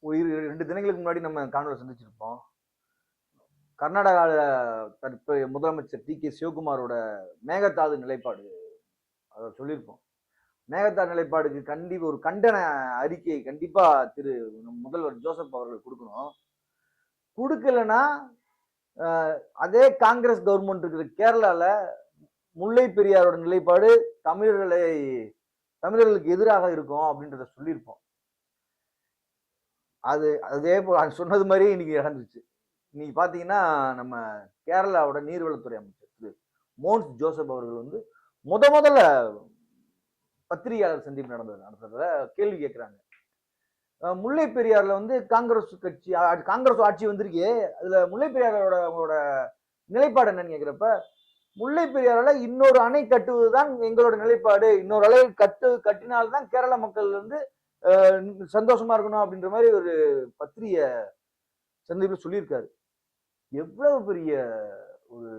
2 தினங்களுக்கு முன்னாடி நம்ம காணொலி சந்திச்சிருப்போம். கர்நாடகால தற்போதைய முதலமைச்சர் டி.கே. சிவகுமாரோட மேகதாது நிலைப்பாடு அத சொல்லியிருப்போம். மேகதாது நிலைப்பாடுக்கு ஒரு கண்டன அறிக்கை கண்டிப்பா திரு முதல்வர் ஜோசப் அவர்கள் குடுக்கணும். குடுக்கலன்னா, அ அதே காங்கிரஸ் கவர்ன்மெண்ட் இருக்கிற கேரளால முல்லை பெரியாரோட நிலைப்பாடு தமிழர்களுக்கு எதிராக இருக்கும் அப்படின்றத சொல்லியிருப்போம். அதே போல சொன்னது மாதிரியே இன்னைக்கு நடந்துருச்சு. இன்னைக்கு பாத்தீங்கன்னா, நம்ம கேரளாவோட நீர்வளத்துறை அமைச்சர் திரு மோன்ஸ் ஜோசப் அவர்கள் வந்து முதல்ல பத்திரிகையாளர் சந்திப்பு நடந்ததுல கேள்வி கேட்கிறாங்க. முல்லை பெரியாறுல வந்து காங்கிரஸ் ஆட்சி வந்திருக்கே, அதுல முல்லை பெரியாரோட அவங்களோட நிலைப்பாடு என்னன்னு கேக்குறப்ப, முல்லை பெரியாறுல இன்னொரு அணை கட்டுவதுதான் எங்களோட நிலைப்பாடு. இன்னொரு அணை கட்டினால்தான் கேரள மக்கள் வந்து சந்தோஷமா இருக்கணும் அப்படின்ற மாதிரி ஒரு பத்திரிகை சந்திப்பில் சொல்லியிருக்காரு. எவ்வளவு பெரிய ஒரு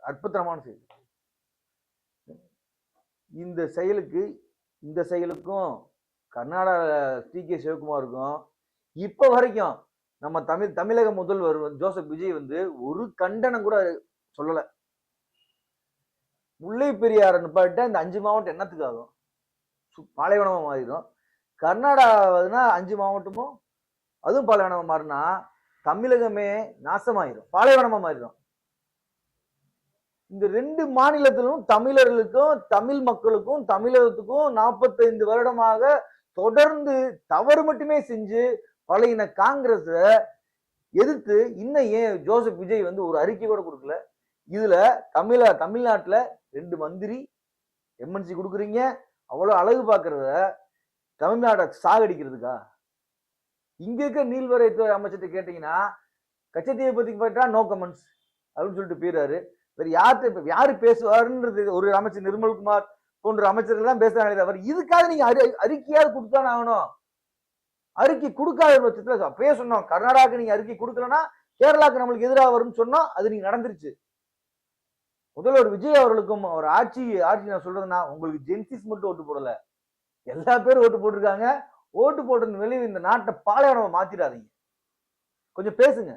அற்புதமான செய்தி. இந்த செயலுக்கும் கர்நாடக டி.கே. சிவகுமாருக்கும் இப்ப வரைக்கும் நம்ம தமிழக முதல்வர் ஜோசப் விஜய் வந்து ஒரு கண்டனம் கூட சொல்லல. முல்லை பெரியாறு நிப்பாட்ட இந்த 5 மாவட்டம் என்னத்துக்கு ஆகும்? பாலைவனமா மாறிடும். கர்நாடகா 5 மாவட்டமும் அதுவும் பாலைவனமா மாறினா தமிழகமே நாசமாயிரும், பாலைவனமா மாறிடும். இந்த 2 மாநிலத்திலும் தமிழர்களுக்கும் தமிழ் மக்களுக்கும் தமிழகத்துக்கும் 45 வருடமாக தொடர்ந்து தவறு மட்டுமே செஞ்சு பழையின காங்கிரஸ எதிர்த்து இன்னும் ஏன் ஜோசப் விஜய் வந்து ஒரு அறிக்கை கூட கொடுக்கல? இதுல தமிழ்நாட்டுல 2 மந்திரி எம்என்சி கொடுக்குறீங்க, அவ்வளவு அழகு பாக்குறத தமிழ்நாட்டை சாகடிக்கிறதுக்கா? இங்க இருக்க நீர்வளத்துறை அமைச்சர்கிட்ட கேட்டீங்கன்னா, கச்சத்தீவை பத்தி போயிட்டா நோ கமெண்ட்ஸ் அப்படின்னு சொல்லிட்டு போயிறாரு. யாரு பேசுவாருன்றது ஒரு அமைச்சர் நிர்மல்குமார் போன்ற அமைச்சர்கள் தான் பேசுறாங்க தவிர இதுக்காக நீங்க அறிக்கையாவது கொடுத்தானே ஆகணும். அறிக்கை கொடுக்காத பட்சத்துல அப்பயே சொன்னோம், கர்நாடகாவுக்கு நீங்க அறிக்கை கொடுக்கலன்னா கேரளாவுக்கு நம்மளுக்கு எதிராக வரும்னு சொன்னோம். அது நீங்க நடந்துருச்சு. முதல்வர் விஜய் அவர்களுக்கும் அவர் ஆட்சி நான் சொல்றதுன்னா, உங்களுக்கு ஜென்சிஸ் மட்டும் ஓட்டு போடல, எல்லா பேரும் ஓட்டு போட்டிருக்காங்க. ஓட்டு போட்டது வெளியே இந்த நாட்டை பாலைவனமா மாத்திடாதீங்க. கொஞ்சம் பேசுங்க.